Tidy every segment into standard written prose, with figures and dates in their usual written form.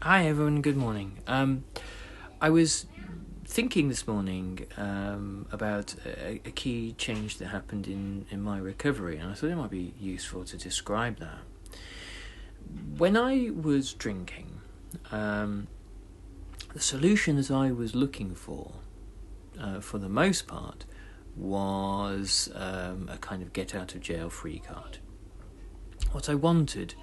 Hi everyone, good morning. I was thinking this morning about a key change that happened in my recovery, and I thought it might be useful to describe that. When I was drinking, the solution that I was looking for the most part, was a kind of get out of jail free card. What I wanted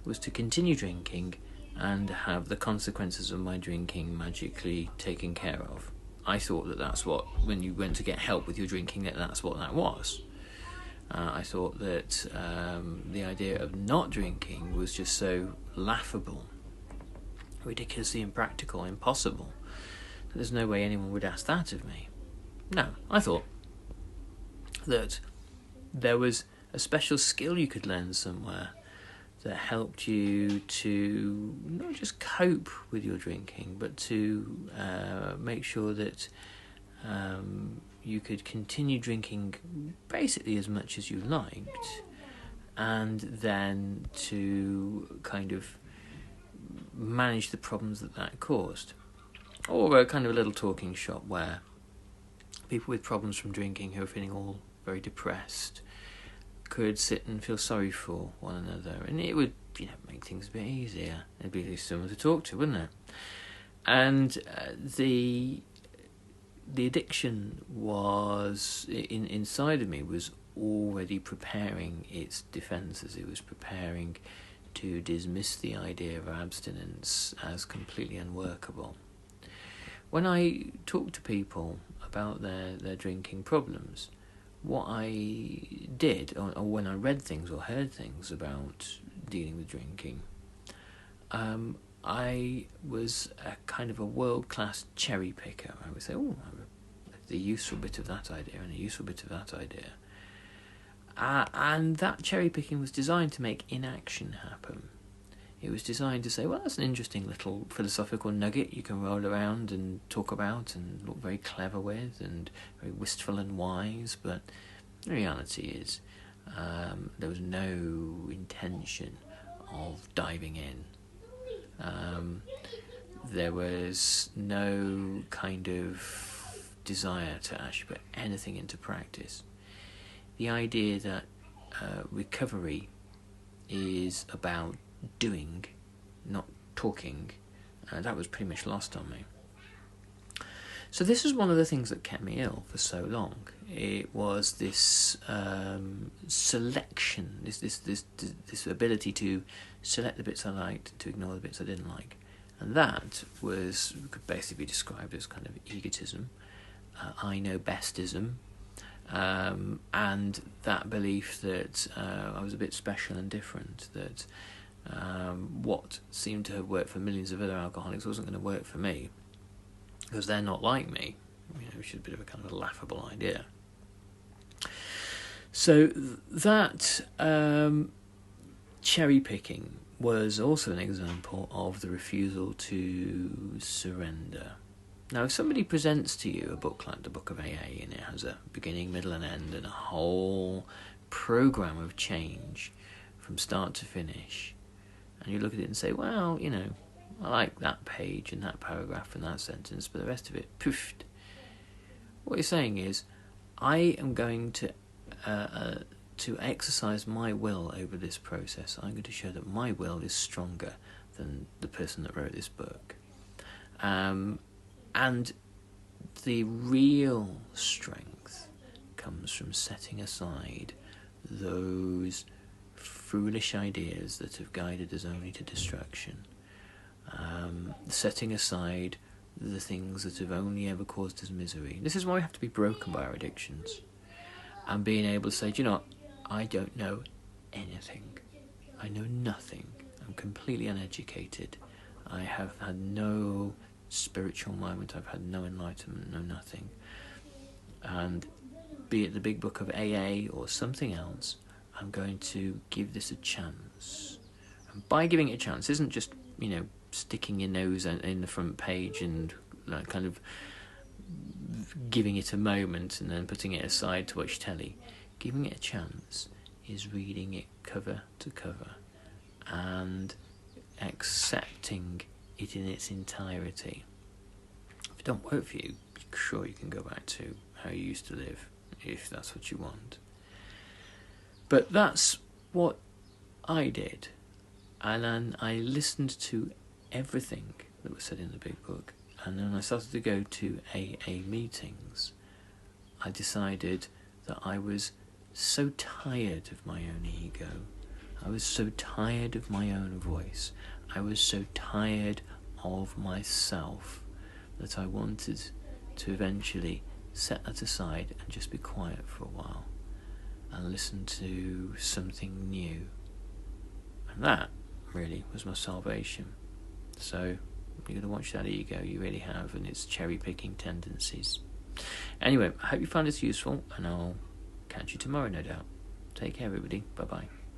was to continue drinking and have the consequences of my drinking magically taken care of. I thought that that's what, when you went to get help with your drinking, that's what that was. I thought that the idea of not drinking was just so laughable, ridiculously impractical, impossible, that there's no way anyone would ask that of me. No, I thought that there was a special skill you could learn somewhere that helped you to not just cope with your drinking, but to make sure that you could continue drinking basically as much as you liked, and then to kind of manage the problems that caused. Or a kind of a little talking shop where people with problems from drinking who are feeling all very depressed could sit and feel sorry for one another, and it would, make things a bit easier. There'd be at least someone to talk to, wouldn't there? And the addiction was inside of me was already preparing its defences. It was preparing to dismiss the idea of abstinence as completely unworkable. When I talk to people about their drinking problems, what I did, or when I read things or heard things about dealing with drinking, I was a kind of a world-class cherry picker. I would say, the useful bit of that idea and a useful bit of that idea. And that cherry picking was designed to make inaction happen. It was designed to say, well, that's an interesting little philosophical nugget you can roll around and talk about and look very clever with and very wistful and wise, but the reality is there was no intention of diving in. There was no kind of desire to actually put anything into practice. The idea that recovery is about doing, not talking, that was pretty much lost on me. So this is one of the things that kept me ill for so long. It was this selection, this ability to select the bits I liked, to ignore the bits I didn't like, and that could basically be described as kind of egotism, I know bestism, and that belief that I was a bit special and different, that what seemed to have worked for millions of other alcoholics wasn't going to work for me, because they're not like me, which is a bit of a kind of a laughable idea. So that cherry picking was also an example of the refusal to surrender. Now, if somebody presents to you a book like the Book of AA, and it has a beginning, middle and end, and a whole program of change from start to finish, and you look at it and say, well, I like that page and that paragraph and that sentence, but the rest of it, poofed. What you're saying is, I am going to exercise my will over this process. I'm going to show that my will is stronger than the person that wrote this book. And the real strength comes from setting aside those foolish ideas that have guided us only to destruction. Setting aside the things that have only ever caused us misery. This is why we have to be broken by our addictions. And being able to say, I don't know anything. I know nothing. I'm completely uneducated. I have had no spiritual moment. I've had no enlightenment, no nothing. And be it the big book of AA or something else, I'm going to give this a chance. And by giving it a chance isn't just, sticking your nose in the front page and kind of giving it a moment and then putting it aside to watch telly. Giving it a chance is reading it cover to cover and accepting it in its entirety. If it don't work for you, sure, you can go back to how you used to live, if that's what you want. But that's what I did. And then I listened to everything that was said in the big book. And then I started to go to AA meetings. I decided that I was so tired of my own ego. I was so tired of my own voice. I was so tired of myself that I wanted to eventually set that aside and just be quiet for a while and listen to something new. And that really was my salvation. So you're going to watch that ego, you really have, and its cherry-picking tendencies. Anyway, I hope you found this useful, and I'll catch you tomorrow, no doubt. Take care, everybody. Bye-bye.